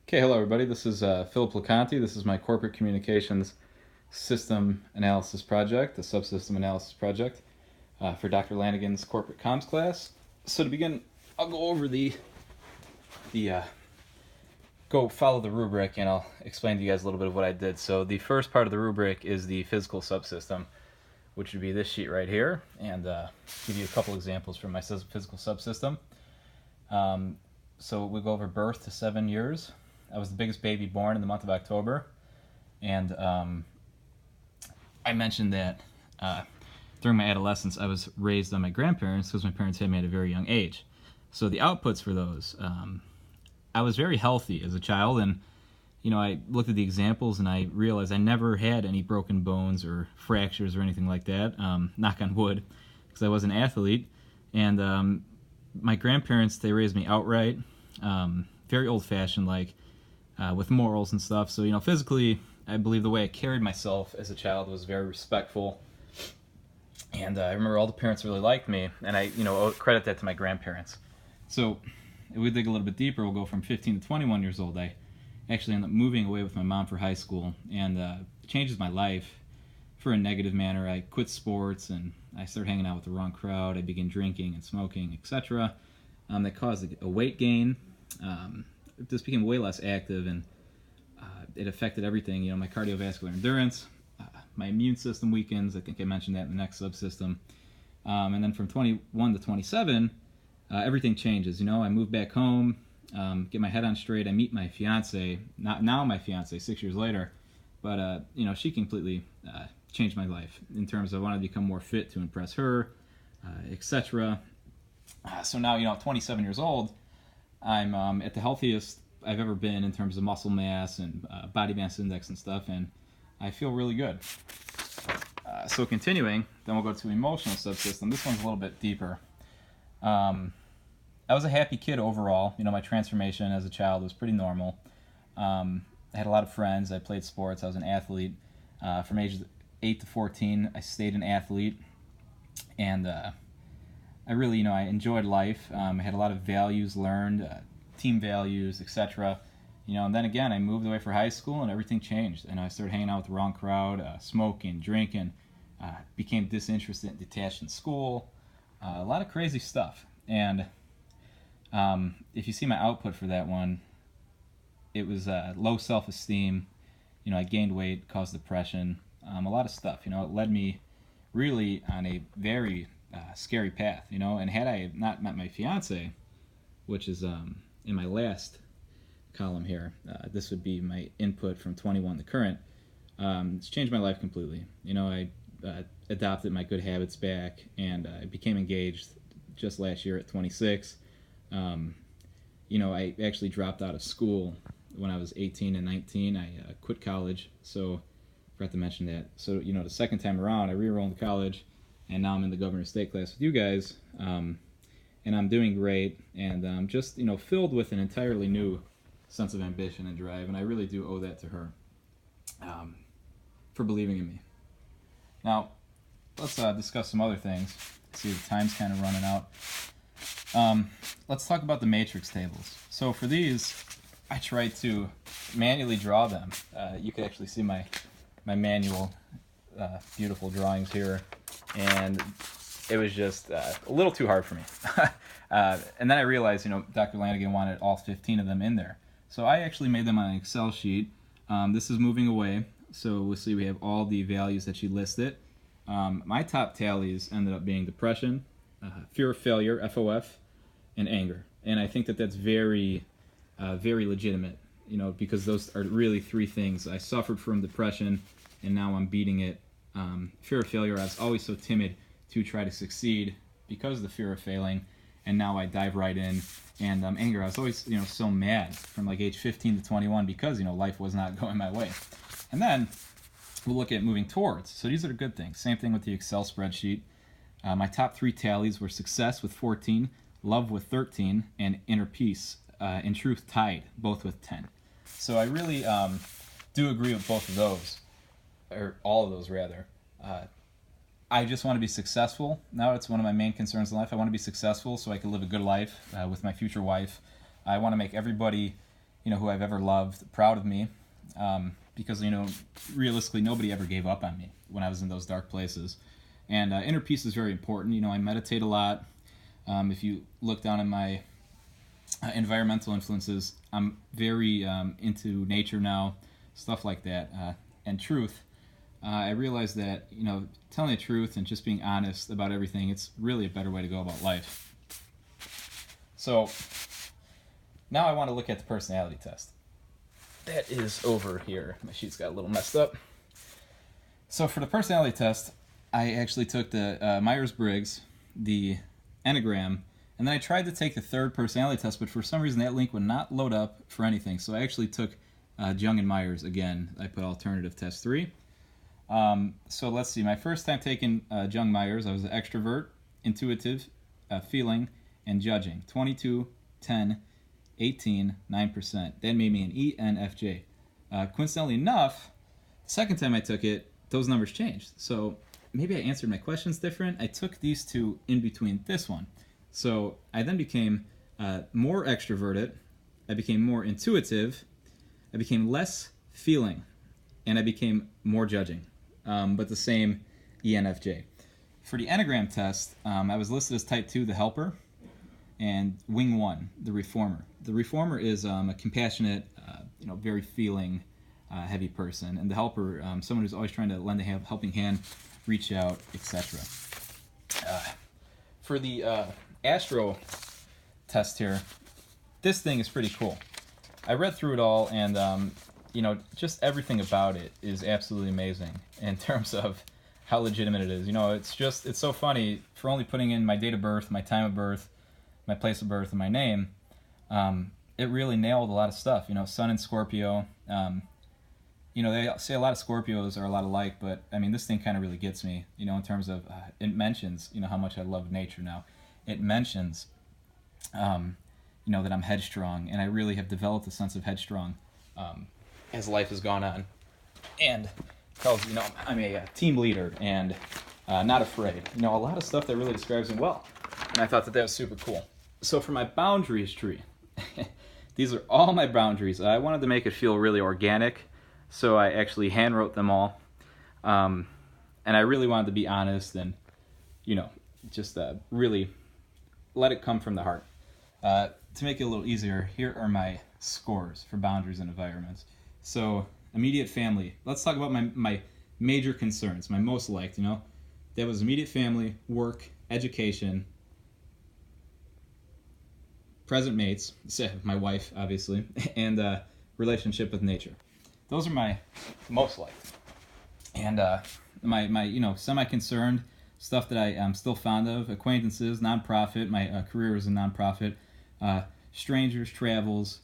Okay, hello everybody. This is Phillip Loconti. This is my corporate communications system analysis project, the subsystem analysis project for Dr. Lanigan's corporate comms class. So to begin, I'll go over go follow the rubric, and I'll explain to you guys a little bit of what I did. So the first part of the rubric is the physical subsystem, which would be this sheet right here, and give you a couple examples from my physical subsystem. So we'll go over birth to 7 years. I was the biggest baby born in the month of October, and I mentioned that during my adolescence I was raised on my grandparents because my parents had me at a very young age. So the outputs for those, I was very healthy as a child, and I looked at the examples and I realized I never had any broken bones or fractures or anything like that, knock on wood, because I was an athlete. And my grandparents, they raised me outright, very old-fashioned, like with morals and stuff. So physically, I believe the way I carried myself as a child was very respectful, and I remember all the parents really liked me, and I credit that to my grandparents. So if we dig a little bit deeper, we'll go from 15 to 21 years old. I actually ended up moving away with my mom for high school, and it changes my life for a negative manner. I quit sports and I started hanging out with the wrong crowd. I began drinking and smoking, etc. That caused a weight gain. Just became way less active, and it affected everything. My cardiovascular endurance, my immune system weakens. I think I mentioned that in the next subsystem. And then from 21 to 27, everything changes. I move back home, get my head on straight. I meet my fiance, not now my fiance, 6 years later, but she completely changed my life in terms of I wanted to become more fit to impress her, etc. So now, at 27 years old, I'm at the healthiest I've ever been in terms of muscle mass and body mass index and stuff, and I feel really good. So continuing, then we'll go to emotional subsystem. This one's a little bit deeper. I was a happy kid overall. My transformation as a child was pretty normal. I had a lot of friends. I played sports. I was an athlete. From ages 8 to 14, I stayed an athlete, and I really, I enjoyed life. I had a lot of values learned, team values, etc. And then again, I moved away for high school, and everything changed. And I started hanging out with the wrong crowd, smoking, drinking, became disinterested and detached in school, a lot of crazy stuff. And if you see my output for that one, it was low self-esteem. I gained weight, caused depression, a lot of stuff. It led me really on a very scary path, and had I not met my fiance, which is in my last column here, this would be my input from 21 to current. It's changed my life completely. I adopted my good habits back, and I became engaged just last year at 26. I actually dropped out of school when I was 18 and 19. I quit college, so I forgot to mention that. So, the second time around, I re-enrolled in college, and now I'm in the governor's state class with you guys, and I'm doing great, and I'm just, filled with an entirely new sense of ambition and drive, and I really do owe that to her for believing in me. Now, let's discuss some other things. See, the time's kind of running out. Let's talk about the matrix tables. So for these, I tried to manually draw them. You can actually see my manual beautiful drawings here, and it was just a little too hard for me. And then I realized, Dr. Lanigan wanted all 15 of them in there. So I actually made them on an Excel sheet. This is moving away, so we'll see we have all the values that she listed. My top tallies ended up being depression, fear of failure, FOF, and anger. And I think that that's very, very legitimate, because those are really three things. I suffered from depression, and now I'm beating it. Fear of failure, I was always so timid to try to succeed because of the fear of failing, and now I dive right in. And anger, I was always, so mad from like age 15 to 21 because, life was not going my way. And then we'll look at moving towards. So these are the good things. Same thing with the Excel spreadsheet. My top three tallies were success with 14, love with 13, and inner peace, in truth, tied, both with 10. So I really do agree with both of those, or all of those rather. I just want to be successful. Now it's one of my main concerns in life. I want to be successful so I can live a good life with my future wife. I want to make everybody, who I've ever loved, proud of me, because, realistically, nobody ever gave up on me when I was in those dark places. And inner peace is very important. I meditate a lot. If you look down at my environmental influences, I'm very into nature now, stuff like that. And truth, I realized that, telling the truth and just being honest about everything, it's really a better way to go about life. So now I want to look at the personality test. That is over here. My sheet's got a little messed up. So for the personality test, I actually took the Myers-Briggs, the Enneagram, and then I tried to take the third personality test, but for some reason that link would not load up for anything. So I actually took Jung and Myers again. I put alternative test 3. So let's see. My first time taking Jung Myers, I was an extrovert, intuitive, feeling, and judging. 22, 10, 18, 9%. That made me an ENFJ. Coincidentally enough, the second time I took it, those numbers changed. So maybe I answered my questions different. I took these two in between this one. So I then became more extroverted, I became more intuitive, I became less feeling, and I became more judging, but the same ENFJ. For the Enneagram test, I was listed as type 2, the helper, and wing 1, the reformer. The reformer is a compassionate, very feeling, heavy person, and the helper, someone who's always trying to lend a helping hand, reach out, etc. For the Astro test here, this thing is pretty cool. I read through it all, and just everything about it is absolutely amazing in terms of how legitimate it is. It's so funny. For only putting in my date of birth, my time of birth, my place of birth, and my name, it really nailed a lot of stuff. Sun in Scorpio. They say a lot of Scorpios are a lot alike, but this thing kind of really gets me. In terms of it mentions how much I love nature now. It mentions that I'm headstrong, and I really have developed a sense of headstrong as life has gone on. And tells I'm a team leader and not afraid. A lot of stuff that really describes me well. And I thought that was super cool. So for my boundaries tree, these are all my boundaries. I wanted to make it feel really organic, so I actually hand wrote them all. And I really wanted to be honest and, just really let it come from the heart. To make it a little easier, here are my scores for boundaries and environments. So, immediate family. Let's talk about my major concerns, my most liked, That was immediate family, work, education, present mates, my wife, obviously, and relationship with nature. Those are my most liked. And my semi-concerned, stuff that I am still fond of, acquaintances, nonprofit, my career is a nonprofit, strangers, travels,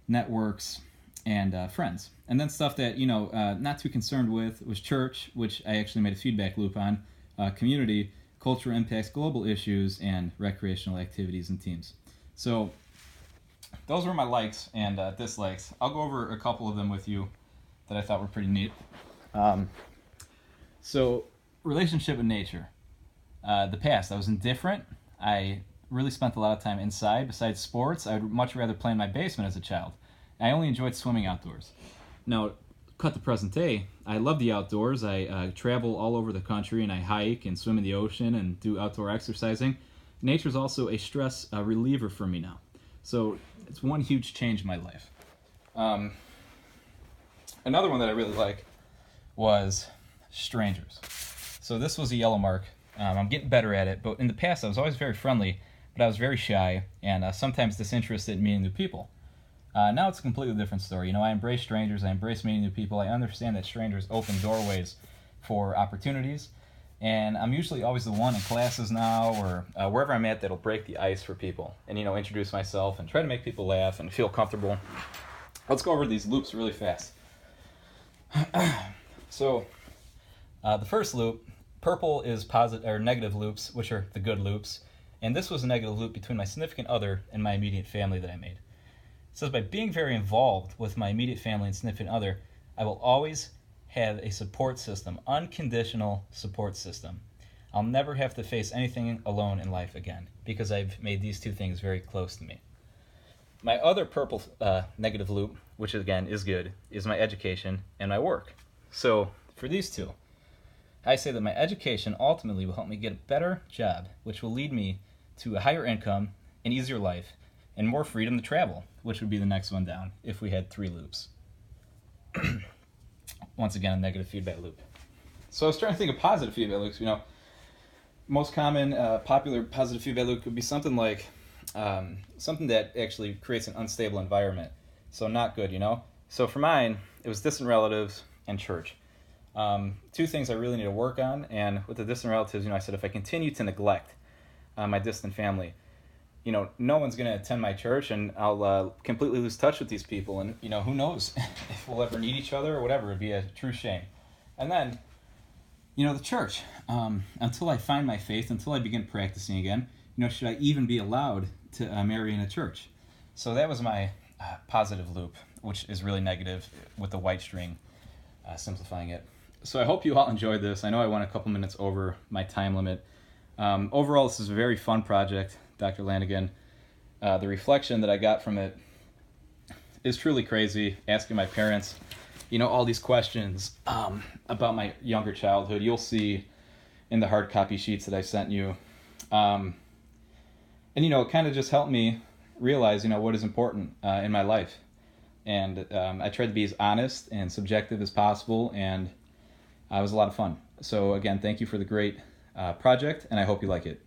networks, and friends. And then stuff that, not too concerned with was church, which I actually made a feedback loop on, community, cultural impacts, global issues, and recreational activities and teams. So those were my likes and dislikes. I'll go over a couple of them with you that I thought were pretty neat. So relationship with nature. The past, I was indifferent. I really spent a lot of time inside. Besides sports, I would much rather play in my basement as a child. I only enjoyed swimming outdoors. Now, cut to present day, I love the outdoors. I travel all over the country, and I hike and swim in the ocean and do outdoor exercising. Nature is also a stress reliever for me now. So it's one huge change in my life. Another one that I really like was strangers. So this was a yellow mark. I'm getting better at it, but in the past I was always very friendly, but I was very shy and sometimes disinterested in meeting new people. Now it's a completely different story. I embrace strangers, I embrace meeting new people, I understand that strangers open doorways for opportunities, and I'm usually always the one in classes now or wherever I'm at that'll break the ice for people and, introduce myself and try to make people laugh and feel comfortable. Let's go over these loops really fast. So, the first loop, purple is positive or negative loops, which are the good loops, and this was a negative loop between my significant other and my immediate family that I made. It says, by being very involved with my immediate family and significant other, I will always have a support system, unconditional support system. I'll never have to face anything alone in life again because I've made these two things very close to me. My other purple negative loop, which again is good, is my education and my work. So for these two, I say that my education ultimately will help me get a better job, which will lead me to a higher income, an easier life, and more freedom to travel, which would be the next one down if we had 3 loops. Once again, a negative feedback loop. So I was trying to think of positive feedback loops. Most common popular positive feedback loop could be something like something that actually creates an unstable environment. So not good, So for mine, it was distant relatives and church. 2 things I really need to work on. And with the distant relatives, I said if I continue to neglect my distant family, no one's going to attend my church, and I'll completely lose touch with these people. And, who knows if we'll ever need each other or whatever. It'd be a true shame. And then, the church, until I find my faith, until I begin practicing again, should I even be allowed to marry in a church? So that was my positive loop, which is really negative with the white string, simplifying it. So I hope you all enjoyed this. I know I went a couple minutes over my time limit. Overall, this is a very fun project, Dr. Lanigan. The reflection that I got from it is truly crazy, asking my parents, all these questions about my younger childhood. You'll see in the hard copy sheets that I sent you. And, it kind of just helped me realize, what is important in my life. And I tried to be as honest and subjective as possible, and it was a lot of fun. So, again, thank you for the great project, and I hope you like it.